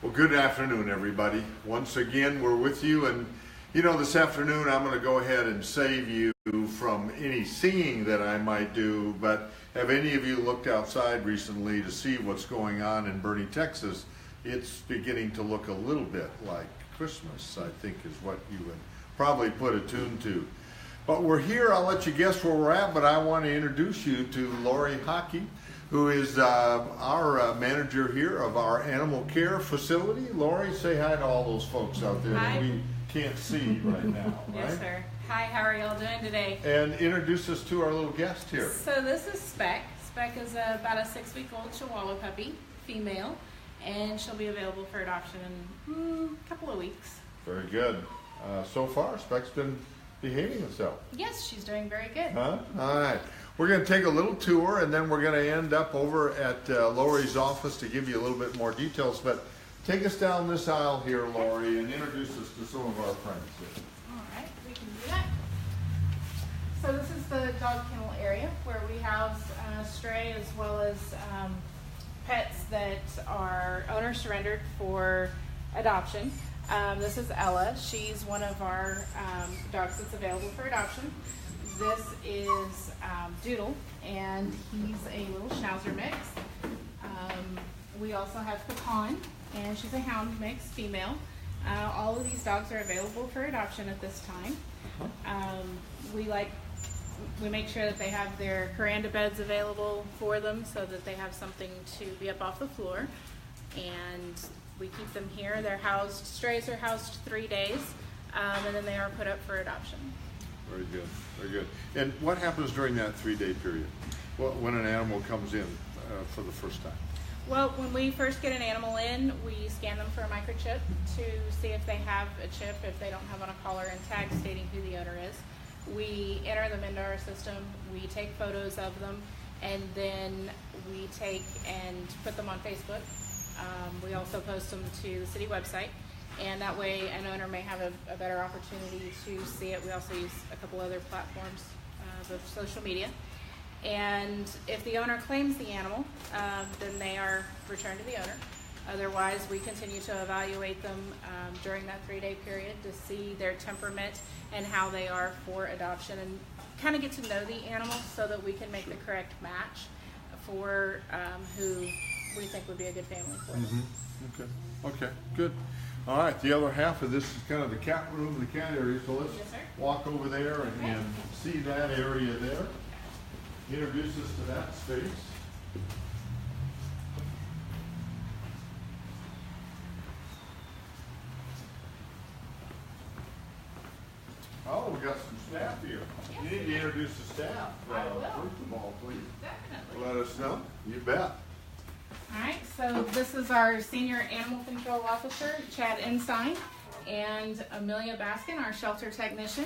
Well, good afternoon, everybody. Once again, we're with you, and this afternoon I'm going to go ahead and save you from any seeing that I might do, but have any of you looked outside recently to see what's going on in Boerne, Texas? It's beginning to look a little bit like Christmas, I think is what you would probably put a tune to. But we're here, I'll let you guess where we're at, but I want to introduce you to Lorrie Hockey, who is our manager here of our animal care facility. Lorrie, say hi to all those folks out there that we can't see right now. Yes, right? sir. Hi, how are y'all doing today? And introduce us to our little guest here. So this is Speck. Speck is about a 6-week-old Chihuahua puppy, female, and she'll be available for adoption in a couple of weeks. Very good. So far, Speck's been behaving herself. Yes, she's doing very good. Huh? All right. We're going to take a little tour, and then we're going to end up over at Lorrie's office to give you a little bit more details. But take us down this aisle here, Lorrie, and introduce us to some of our friends here. All right, we can do that. So this is the dog kennel area where we house stray as well as pets that are owner surrendered for adoption. This is Ella. She's one of our dogs that's available for adoption. This is Doodle, and he's a little Schnauzer mix. We also have Pecan, and she's a Hound mix, female. All of these dogs are available for adoption at this time. We make sure that they have their Kuranda beds available for them so that they have something to be up off the floor. And we keep them here. They're housed, strays are housed 3 days, and then they are put up for adoption. Very good, very good. And what happens during that 3-day period? When an animal comes in for the first time? Well, when we first get an animal in, we scan them for a microchip to see if they have a chip, if they don't have on a collar and tag stating who the owner is. We enter them into our system, we take photos of them, and then we take and put them on Facebook. We also post them to the city website, and that way an owner may have a better opportunity to see it. We also use a couple other platforms of social media. And if the owner claims the animal, then they are returned to the owner. Otherwise, we continue to evaluate them during that 3-day period to see their temperament and how they are for adoption, and kind of get to know the animal so that we can make the correct match for who we think would be a good family for them. Okay, good. All right, the other half of this is kind of the cat room, the cat area, so let's walk over there and see that area there. Introduce us to that space. Oh, we got some staff here. Yes, You need to introduce the staff. I will. First of all, please. Definitely. Let us know. You bet. All right, so this is our Senior Animal Control Officer, Chad Ensign, and Amelia Baskin, our shelter technician.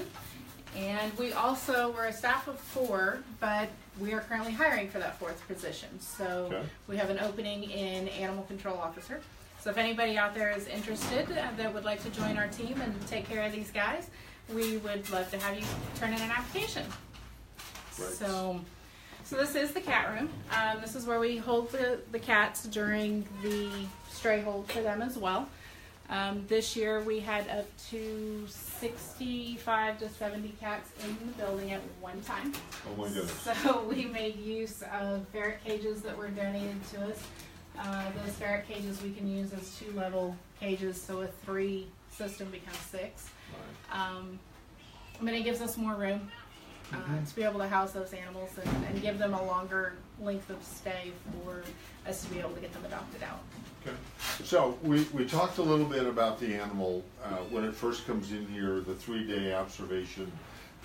And we're a staff of 4, but we are currently hiring for that 4th position. So we have an opening in Animal Control Officer. So if anybody out there is interested that would like to join our team and take care of these guys, we would love to have you turn in an application. Right. So this is the cat room. This is where we hold the cats during the stray hold for them as well. This year we had up to 65 to 70 cats in the building at one time. Oh my goodness. So we made use of ferret cages that were donated to us. Those ferret cages we can use as 2-level cages, so a 3 system becomes 6. But it gives us more room to be able to house those animals and give them a longer length of stay for us to be able to get them adopted out. Okay. So we talked a little bit about the animal when it first comes in here, the 3-day observation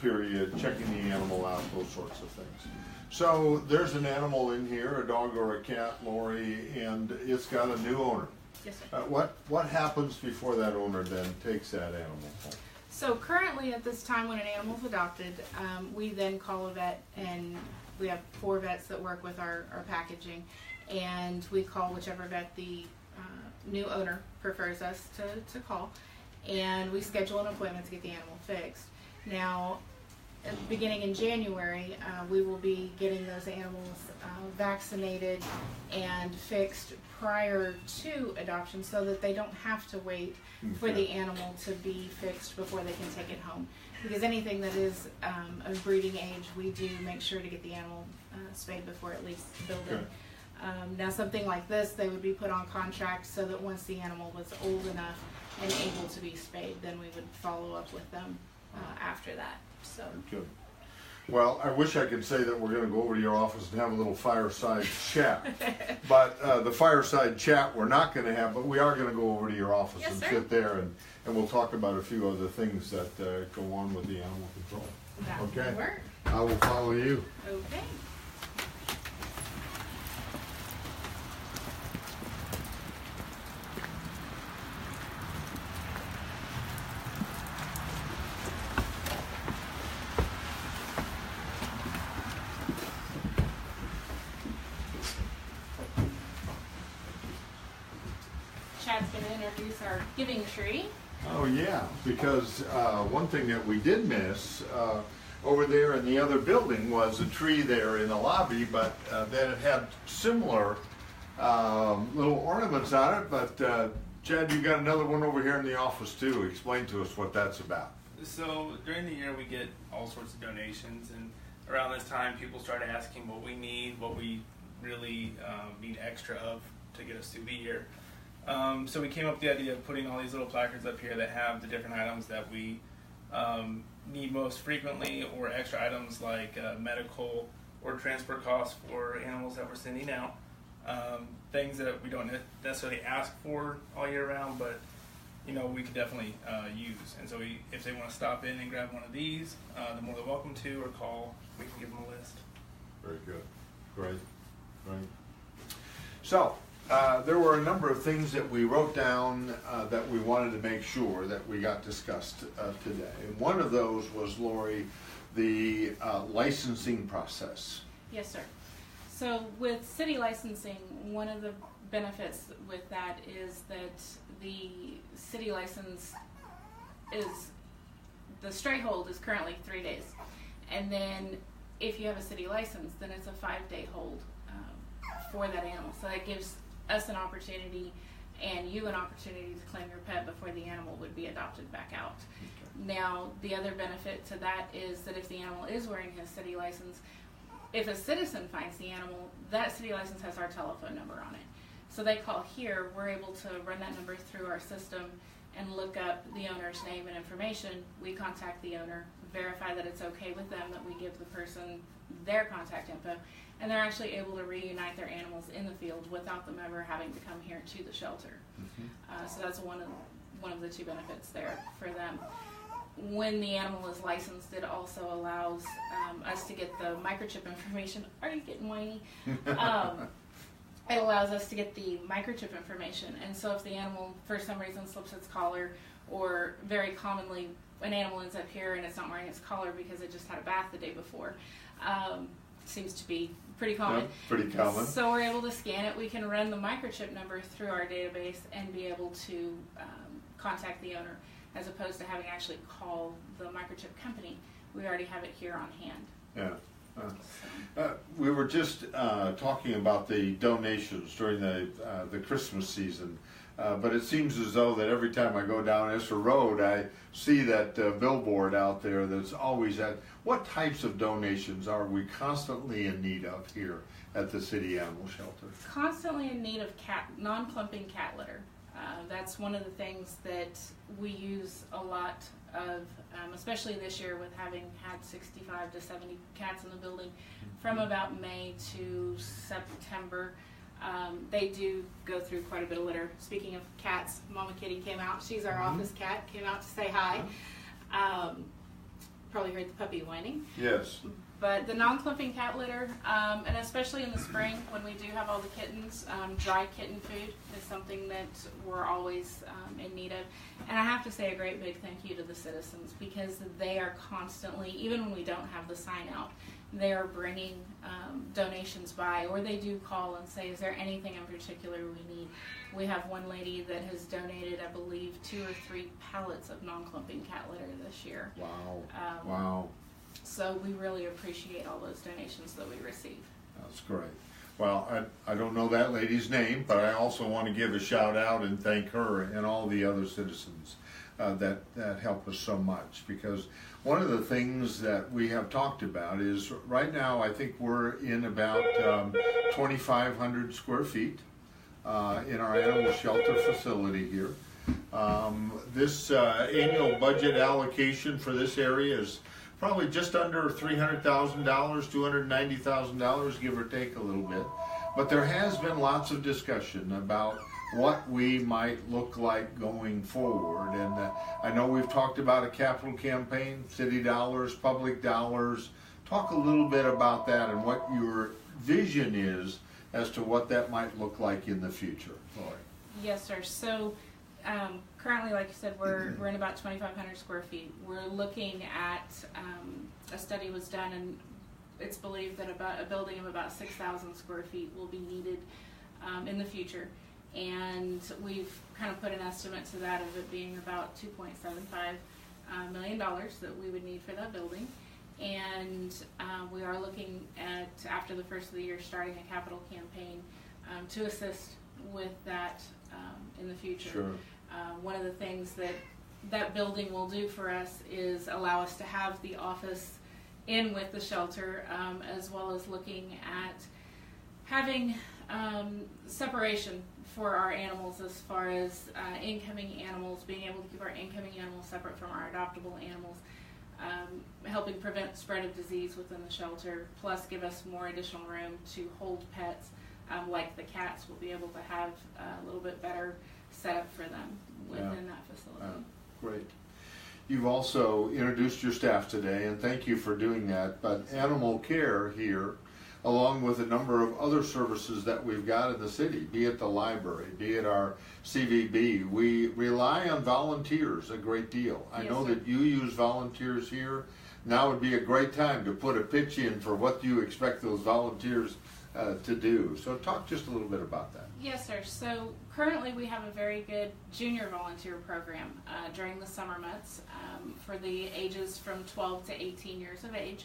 period, checking the animal out, those sorts of things. So there's an animal in here, a dog or a cat, Lorrie, and it's got a new owner. Yes, sir. What happens before that owner then takes that animal home? So currently at this time when an animal is adopted, we then call a vet, and we have 4 vets that work with our packaging, and we call whichever vet the new owner prefers us to call, and we schedule an appointment to get the animal fixed. Now, beginning in January, we will be getting those animals vaccinated and fixed prior to adoption so that they don't have to wait for the animal to be fixed before they can take it home. Because anything that is of breeding age, we do make sure to get the animal spayed before it leaves the building. Now something like this, they would be put on contract so that once the animal was old enough and able to be spayed, then we would follow up with them after that. So. Good. Well, I wish I could say that we're going to go over to your office and have a little fireside chat, but the fireside chat we're not going to have, but we are going to go over to your office and sit there, and we'll talk about a few other things that go on with the animal control. That okay? Will work. I will follow you. Okay. Chad's going to introduce our giving tree. Oh yeah, because one thing that we did miss over there in the other building was a tree there in the lobby, but that it had similar little ornaments on it. But Chad, you got another one over here in the office too. Explain to us what that's about. So during the year we get all sorts of donations, and around this time people start asking what we need, what we really need extra of to get us through the year. So we came up with the idea of putting all these little placards up here that have the different items that we need most frequently, or extra items like medical or transport costs for animals that we're sending out. Things that we don't necessarily ask for all year round, but we could definitely use. And so if they want to stop in and grab one of these, they're more than welcome to, or call. We can give them a list. Very good. Great. So there were a number of things that we wrote down that we wanted to make sure that we got discussed today. And one of those was, Lorrie, the licensing process. Yes, sir. So with city licensing, one of the benefits with that is that the city license the stray hold is currently 3 days. And then if you have a city license, then it's a 5-day hold for that animal. So that gives us an opportunity and you an opportunity to claim your pet before the animal would be adopted back out. Okay. Now, the other benefit to that is that if the animal is wearing his city license, if a citizen finds the animal, that city license has our telephone number on it. So they call here, we're able to run that number through our system and look up the owner's name and information. We contact the owner, verify that it's okay with them, that we give the person their contact info, and they're actually able to reunite their animals in the field without them ever having to come here to the shelter. Mm-hmm. So that's one of the two benefits there for them. When the animal is licensed, it also allows us to get the microchip information. Are you getting whiny? It allows us to get the microchip information, and so if the animal for some reason slips its collar, or very commonly an animal ends up here and it's not wearing its collar because it just had a bath the day before, seems to be pretty common. Yep, pretty common. So we're able to scan it. We can run the microchip number through our database and be able to contact the owner, as opposed to having to actually call the microchip company. We already have it here on hand. Yeah. We were just talking about the donations during the Christmas season, but it seems as though that every time I go down Isser Road, I see that billboard out there that's always at. What types of donations are we constantly in need of here at the City Animal Shelter? Constantly in need of non-clumping cat litter. That's one of the things that we use a lot of, especially this year with having had 65 to 70 cats in the building from about May to September. They do go through quite a bit of litter. Speaking of cats, Mama Kitty came out. She's our office cat, came out to say hi. Probably heard the puppy whining. Yes. But the non-clumping cat litter, and especially in the spring when we do have all the kittens, dry kitten food is something that we're always in need of. And I have to say a great big thank you to the citizens, because they are constantly, even when we don't have the sign out, they are bringing donations by, or they do call and say, is there anything in particular we need? We have one lady that has donated, I believe, 2 or 3 pallets of non-clumping cat litter this year. Wow. Wow. So we really appreciate all those donations that we receive. That's great. Well, I don't know that lady's name, but I also want to give a shout out and thank her and all the other citizens that help us so much, because one of the things that we have talked about is right now I think we're in about 2,500 square feet in our animal shelter facility here. This annual budget allocation for this area is probably just under $300,000, $290,000, give or take a little bit. But there has been lots of discussion about what we might look like going forward. And I know we've talked about a capital campaign, city dollars, public dollars. Talk a little bit about that and what your vision is as to what that might look like in the future. Lorrie. Yes, sir. So currently, like you said, we're in about 2,500 square feet. We're looking at a study was done, and it's believed that about a building of about 6,000 square feet will be needed in the future. And we've kind of put an estimate to that of it being about $2.75 million that we would need for that building. And we are looking at, after the first of the year, starting a capital campaign to assist with that in the future. Sure. One of the things that building will do for us is allow us to have the office in with the shelter, as well as looking at having separation for our animals as far as incoming animals, being able to keep our incoming animals separate from our adoptable animals, helping prevent spread of disease within the shelter, plus give us more additional room to hold pets, like the cats. We'll be able to have a little bit better setup for them within that facility. Great. You've also introduced your staff today, and thank you for doing that, but animal care here, along with a number of other services that we've got in the city, be it the library, be it our CVB, we rely on volunteers a great deal. I know that you use volunteers here. Now would be a great time to put a pitch in for what you expect those volunteers to do. So talk just a little bit about that. Yes, sir. So currently we have a very good junior volunteer program during the summer months for the ages from 12 to 18 years of age.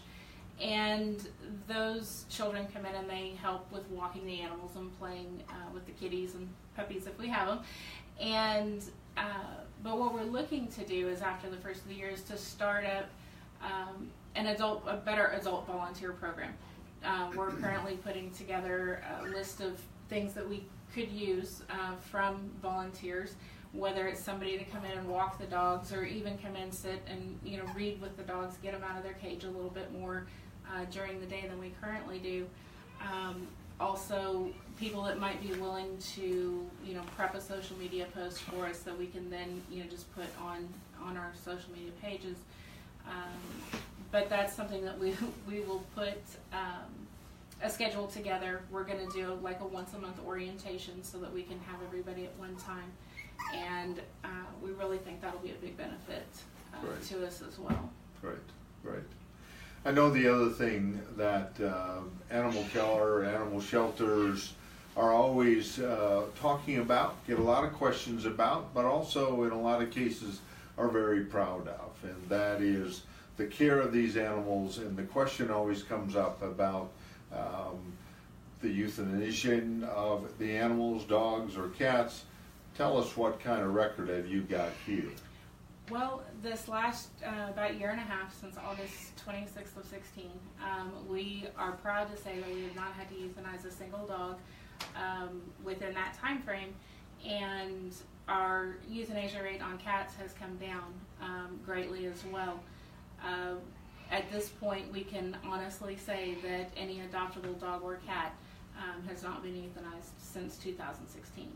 And those children come in and they help with walking the animals and playing with the kitties and puppies if we have them. And but what we're looking to do is, after the first of the year, is to start up a better adult volunteer program. We're currently putting together a list of things that we could use from volunteers, whether it's somebody to come in and walk the dogs, or even come in, sit and read with the dogs, get them out of their cage a little bit more during the day than we currently do. Also, people that might be willing to prep a social media post for us that we can then just put on our social media pages. But that's something that we will put a schedule together. We're going to do like a once a month orientation so that we can have everybody at one time, and we really think that'll be a big benefit to us as well. Great. I know the other thing that animal care, animal shelters are always talking about, get a lot of questions about, but also in a lot of cases are very proud of, and that is the care of these animals. And the question always comes up about the euthanasia of the animals, dogs or cats. Tell us, what kind of record have you got here? Well, this last about year and a half, since August 26th of 16, we are proud to say that we have not had to euthanize a single dog within that time frame, and our euthanasia rate on cats has come down greatly as well. At this point, we can honestly say that any adoptable dog or cat has not been euthanized since 2016.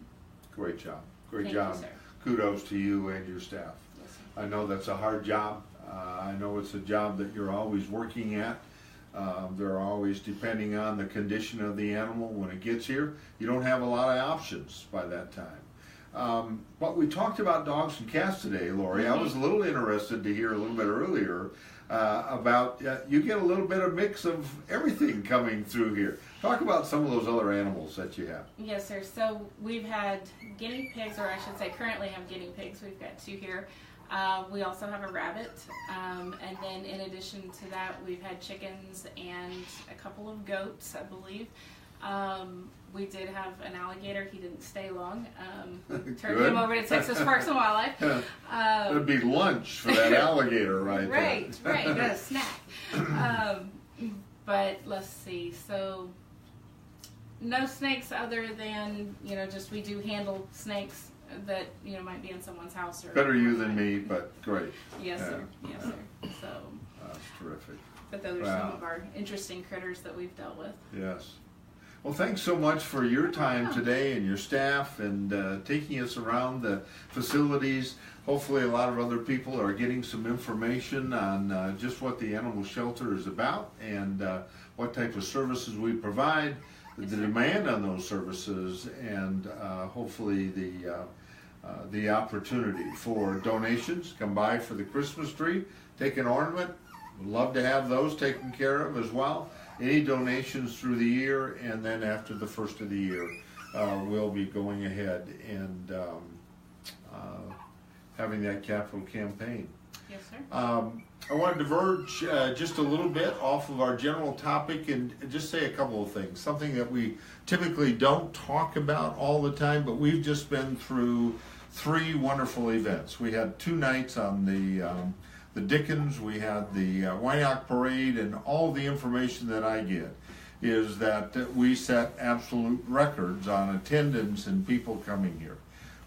Great job. Thank you, sir. Kudos to you and your staff. Yes, I know that's a hard job. I know it's a job that you're always working at. They're always depending on the condition of the animal when it gets here. You don't have a lot of options by that time. But we talked about dogs and cats today, Lorrie. I was a little interested to hear a little bit earlier about you get a little bit of mix of everything coming through here. Talk about some of those other animals that you have. Yes, sir. So we've had guinea pigs, or I should say currently have guinea pigs. We've got two here. We also have a rabbit, and then in addition to that, we've had chickens and a couple of goats, I believe. We did have an alligator. He didn't stay long. Turned him over to Texas Parks and Wildlife. It'd be lunch for that alligator right there. Right. You got a snack. But let's see. So no snakes other than, just we do handle snakes that, might be in someone's house. Or better you than me, but great. Yes, sir. Yes, sir. So that's terrific. But those are some of our interesting critters that we've dealt with. Yes. Well, thanks so much for your time today and your staff and taking us around the facilities. Hopefully a lot of other people are getting some information on just what the animal shelter is about and what type of services we provide, the demand on those services, and hopefully the opportunity for donations. Come by for the Christmas tree, take an ornament. We'd love to have those taken care of as well. Any donations through the year, and then after the first of the year, we'll be going ahead and having that capital campaign. Yes, sir. I want to diverge just a little bit off of our general topic and just say a couple of things. Something that we typically don't talk about all the time, but we've just been through 3 wonderful events. We had 2 nights on the Dickens, we had the Wyandotte Parade, and all the information that I get is that we set absolute records on attendance and people coming here.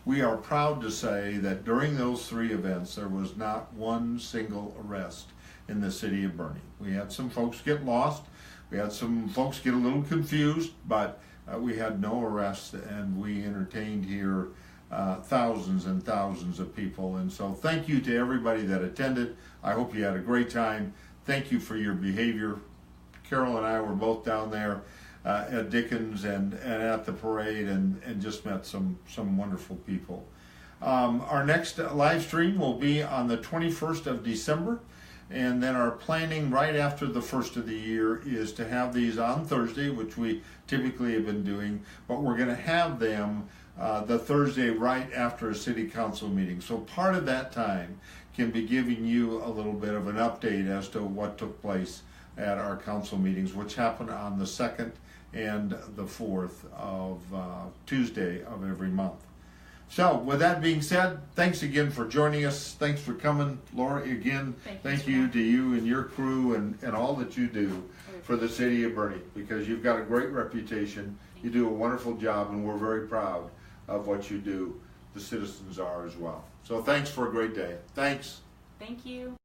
We are proud to say that during those 3 events there was not one single arrest in the city of Boerne. We had some folks get lost, we had some folks get a little confused, but we had no arrests, and we entertained here thousands and thousands of people. And so thank you to everybody that attended. I hope you had a great time. Thank you for your behavior. Carol and I were both down there at Dickens and at the parade and just met some wonderful people. Our next live stream will be on the 21st of December, and then our planning right after the first of the year is to have these on Thursday, which we typically have been doing, but we're going to have them the Thursday right after a city council meeting. So part of that time can be giving you a little bit of an update as to what took place at our council meetings, which happen on the 2nd and the 4th of Tuesday of every month. So with that being said, thanks again for joining us. Thanks for coming, Lorrie, again. Thank you to you and your crew and all that you do for the city of Boerne, because you've got a great reputation. You do a wonderful job, and we're very proud of what you do. The citizens are as well. So thanks for a great day. Thanks. Thank you.